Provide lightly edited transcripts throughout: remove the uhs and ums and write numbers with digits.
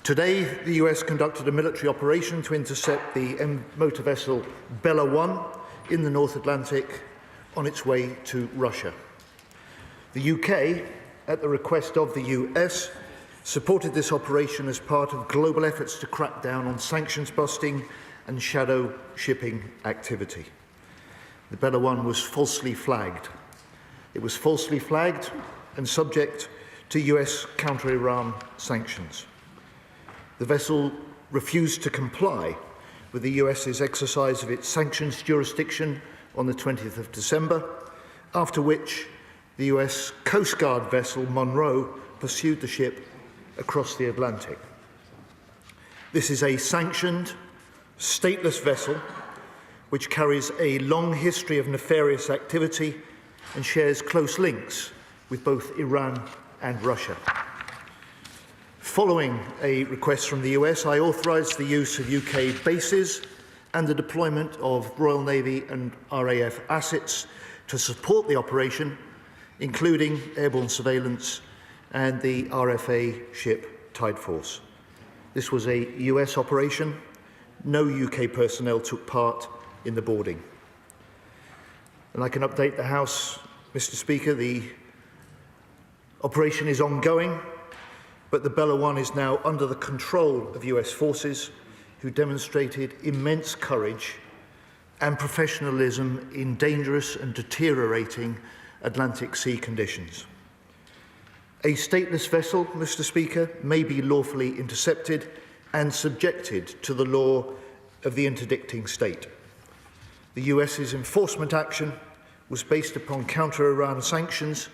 Today, the US conducted a military operation to intercept the motor vessel Bella 1 in the North Atlantic on its way to Russia. The UK, at the request of the US, supported this operation as part of global efforts to crack down on sanctions busting and shadow shipping activity. The Bella 1 was falsely flagged. It was falsely flagged and subject to US counter-Iran sanctions. The vessel refused to comply with the US's exercise of its sanctions jurisdiction on the 20th of December, after which the US Coast Guard vessel Monroe pursued the ship across the Atlantic. This is a sanctioned, stateless vessel which carries a long history of nefarious activity and shares close links with both Iran and Russia. Following a request from the US, I authorised the use of UK bases and the deployment of Royal Navy and RAF assets to support the operation, including airborne surveillance and the RFA ship Tide Force. This was a US operation. No UK personnel took part in the boarding. And I can update the House, Mr. Speaker, the operation is ongoing, but the Bella 1 is now under the control of US forces who demonstrated immense courage and professionalism in dangerous and deteriorating Atlantic Sea conditions. A stateless vessel, Mr. Speaker, may be lawfully intercepted and subjected to the law of the interdicting state. The US's enforcement action was based upon counter-Iran sanctions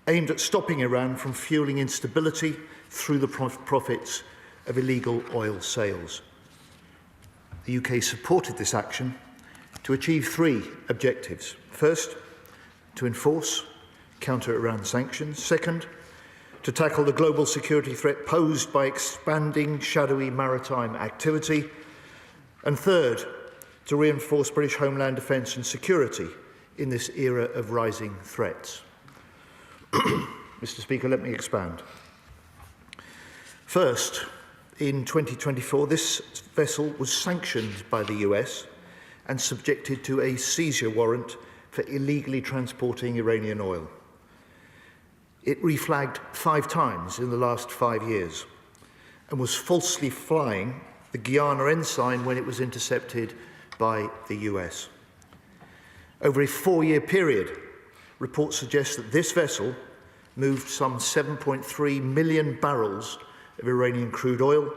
aimed at stopping Iran from fueling instability through the profits of illegal oil sales. The UK supported this action to achieve three objectives. First, to enforce counter-Iran sanctions. Second, to tackle the global security threat posed by expanding shadowy maritime activity. And third, to reinforce British homeland defence and security in this era of rising threats. Mr. Speaker, let me expand. First, in 2024, this vessel was sanctioned by the US and subjected to a seizure warrant for illegally transporting Iranian oil. It reflagged 5 times in the last 5 years and was falsely flying the Guyana ensign when it was intercepted by the US. Over a 4-year period, reports suggest that this vessel moved some 7.3 million barrels of Iranian crude oil,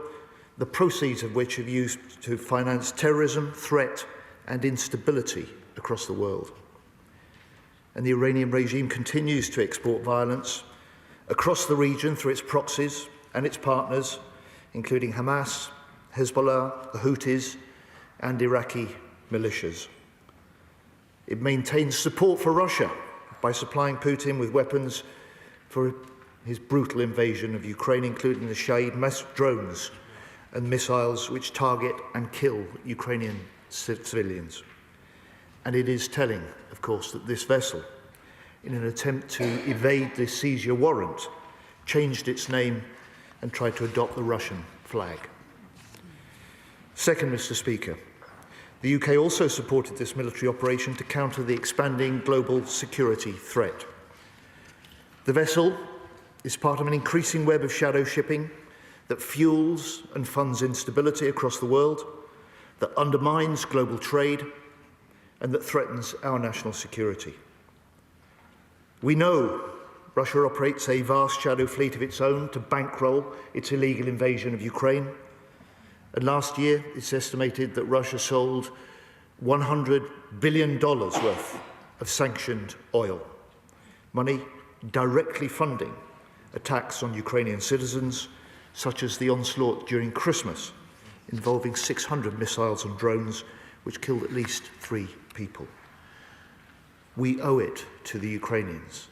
the proceeds of which are used to finance terrorism, threat and instability across the world. And the Iranian regime continues to export violence across the region through its proxies and its partners, including Hamas, Hezbollah, the Houthis and Iraqi militias. It maintains support for Russia by supplying Putin with weapons for his brutal invasion of Ukraine, including the Shahid mass drones and missiles which target and kill Ukrainian civilians. And it is telling, of course, that this vessel, in an attempt to evade the seizure warrant, changed its name and tried to adopt the Russian flag. Second, Mr. Speaker, the UK also supported this military operation to counter the expanding global security threat. The vessel is part of an increasing web of shadow shipping that fuels and funds instability across the world, that undermines global trade, and that threatens our national security. We know Russia operates a vast shadow fleet of its own to bankroll its illegal invasion of Ukraine. And last year, it's estimated that Russia sold $100 billion worth of sanctioned oil, money directly funding attacks on Ukrainian citizens, such as the onslaught during Christmas, involving 600 missiles and drones, which killed at least 3 people. We owe it to the Ukrainians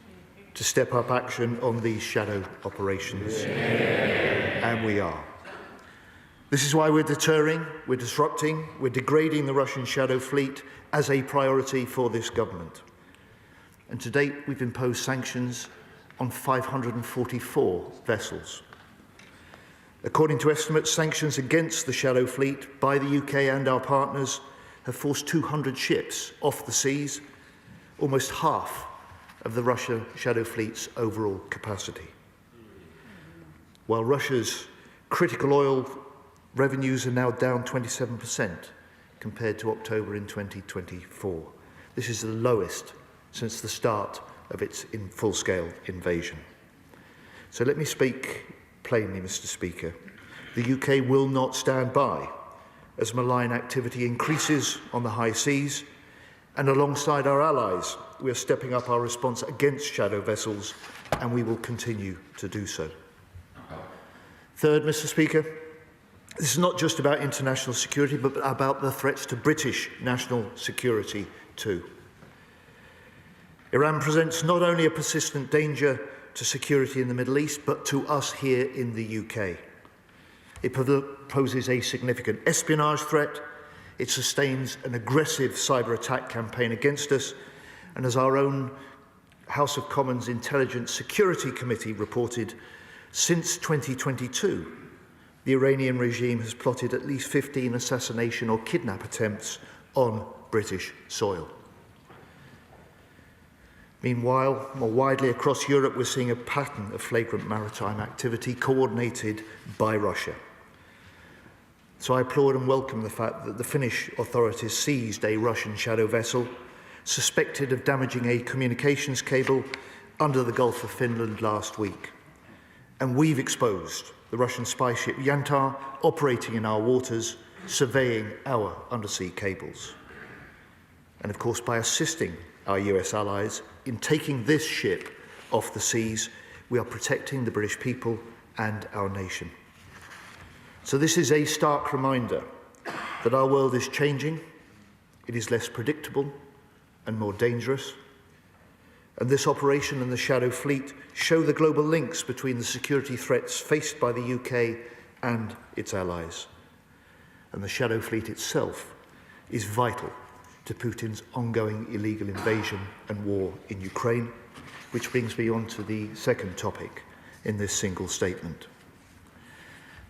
to step up action on these shadow operations, and we are. This is why we're deterring, we're disrupting, we're degrading the Russian shadow fleet as a priority for this government. And to date, we've imposed sanctions on 544 vessels. According to estimates, sanctions against the Shadow Fleet by the UK and our partners have forced 200 ships off the seas, almost half of the Russia Shadow Fleet's overall capacity. While Russia's critical oil revenues are now down 27% compared to October in 2024. This is the lowest since the start of its full-scale invasion. So let me speak plainly, Mr. Speaker. The UK will not stand by as malign activity increases on the high seas, and alongside our allies, we are stepping up our response against shadow vessels, and we will continue to do so. Third, Mr. Speaker, this is not just about international security, but about the threats to British national security too. Iran presents not only a persistent danger to security in the Middle East, but to us here in the UK. It poses a significant espionage threat, it sustains an aggressive cyber attack campaign against us, and as our own House of Commons Intelligence Security Committee reported, since 2022, the Iranian regime has plotted at least 15 assassination or kidnap attempts on British soil. Meanwhile, more widely across Europe, we're seeing a pattern of flagrant maritime activity coordinated by Russia. So I applaud and welcome the fact that the Finnish authorities seized a Russian shadow vessel suspected of damaging a communications cable under the Gulf of Finland last week. And we've exposed the Russian spy ship Yantar operating in our waters, surveying our undersea cables. And of course, by assisting our US allies in taking this ship off the seas, we are protecting the British people and our nation. So this is a stark reminder that our world is changing, it is less predictable and more dangerous. And this operation and the Shadow Fleet show the global links between the security threats faced by the UK and its allies. And the Shadow Fleet itself is vital to Putin's ongoing illegal invasion and war in Ukraine, which brings me on to the second topic in this single statement.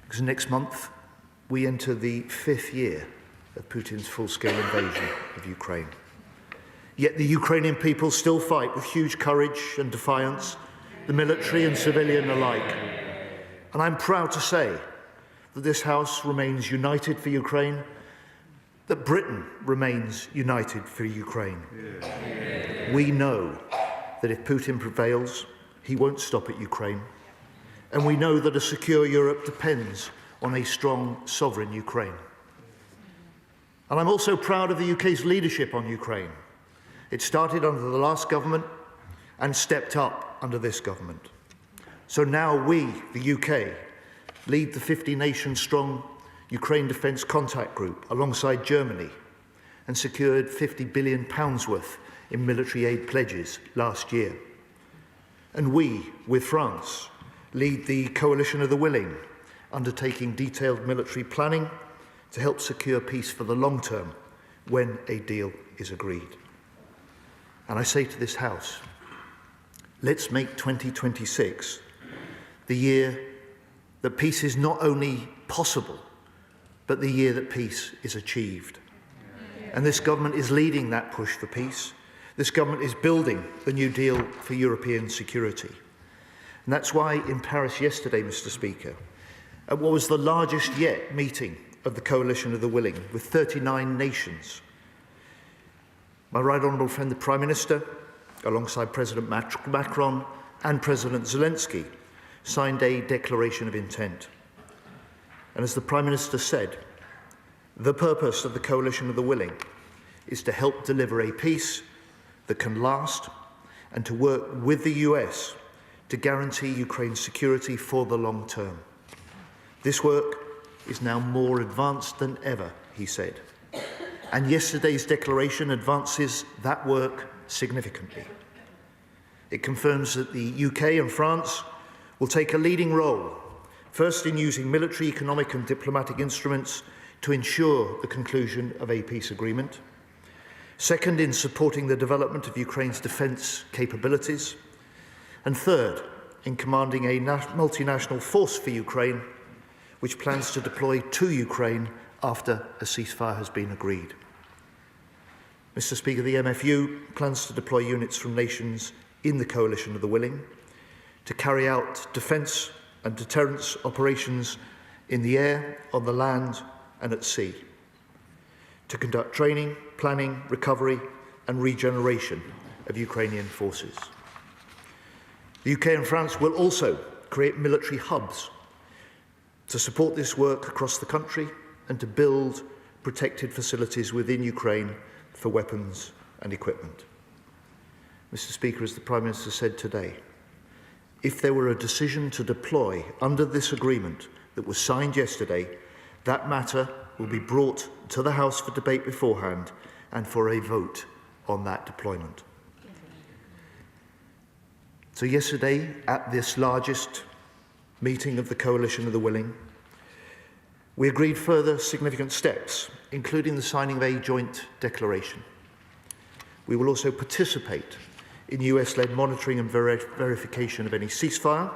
Because next month, we enter the 5th year of Putin's full-scale invasion of Ukraine. Yet the Ukrainian people still fight with huge courage and defiance, the military and civilian alike. And I'm proud to say that this House remains united for Ukraine, that Britain remains united for Ukraine. We know that if Putin prevails, he won't stop at Ukraine. And we know that a secure Europe depends on a strong, sovereign Ukraine. And I'm also proud of the UK's leadership on Ukraine. It started under the last government and stepped up under this government. So now we, the UK, lead the 50-nation-strong Ukraine Defence Contact Group alongside Germany and secured £50 billion worth in military aid pledges last year. And we, with France, lead the Coalition of the Willing, undertaking detailed military planning to help secure peace for the long term when a deal is agreed. And I say to this House, let's make 2026 the year that peace is not only possible, but the year that peace is achieved. And this government is leading that push for peace. This government is building the New Deal for European security. And that's why in Paris yesterday, Mr. Speaker, at what was the largest yet meeting of the Coalition of the Willing, with 39 nations, my right honourable friend, the Prime Minister, alongside President Macron and President Zelensky, signed a declaration of intent. And as the Prime Minister said, the purpose of the Coalition of the Willing is to help deliver a peace that can last and to work with the US to guarantee Ukraine's security for the long term. This work is now more advanced than ever, he said. And yesterday's declaration advances that work significantly. It confirms that the UK and France will take a leading role, first in using military, economic and diplomatic instruments to ensure the conclusion of a peace agreement, second in supporting the development of Ukraine's defence capabilities, and third in commanding a multinational force for Ukraine which plans to deploy to Ukraine after a ceasefire has been agreed. Mr. Speaker, the MFU plans to deploy units from nations in the coalition of the willing to carry out defence and deterrence operations in the air, on the land and at sea, to conduct training, planning, recovery and regeneration of Ukrainian forces. The UK and France will also create military hubs to support this work across the country and to build protected facilities within Ukraine for weapons and equipment. Mr. Speaker, as the Prime Minister said today, if there were a decision to deploy under this agreement that was signed yesterday, that matter will be brought to the House for debate beforehand and for a vote on that deployment. So yesterday, at this largest meeting of the Coalition of the Willing, we agreed further significant steps, including the signing of a joint declaration. We will also participate in US-led monitoring and verification of any ceasefire.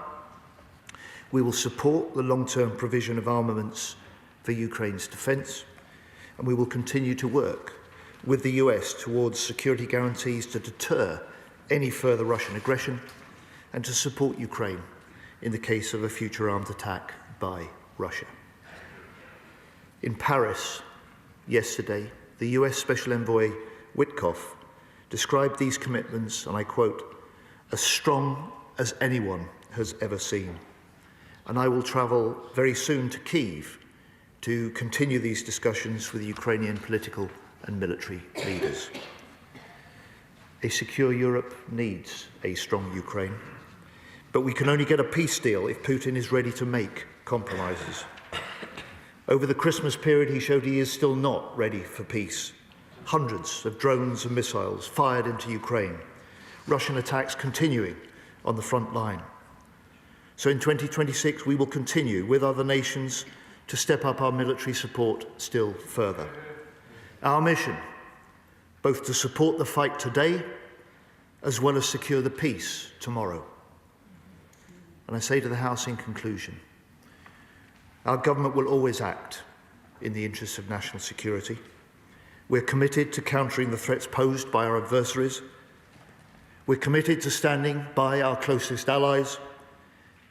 We will support the long-term provision of armaments for Ukraine's defence, and we will continue to work with the US towards security guarantees to deter any further Russian aggression and to support Ukraine in the case of a future armed attack by Russia. In Paris yesterday, the US Special Envoy Witkoff described these commitments, and I quote, as strong as anyone has ever seen. And I will travel very soon to Kyiv to continue these discussions with Ukrainian political and military leaders. A secure Europe needs a strong Ukraine, but we can only get a peace deal if Putin is ready to make compromises. Over the Christmas period, he showed he is still not ready for peace. Hundreds of drones and missiles fired into Ukraine, Russian attacks continuing on the front line. So in 2026, we will continue with other nations to step up our military support still further. Our mission, both to support the fight today, as well as secure the peace tomorrow. And I say to the House in conclusion, our government will always act in the interests of national security. We're committed to countering the threats posed by our adversaries. We're committed to standing by our closest allies,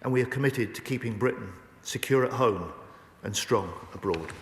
and we are committed to keeping Britain secure at home and strong abroad.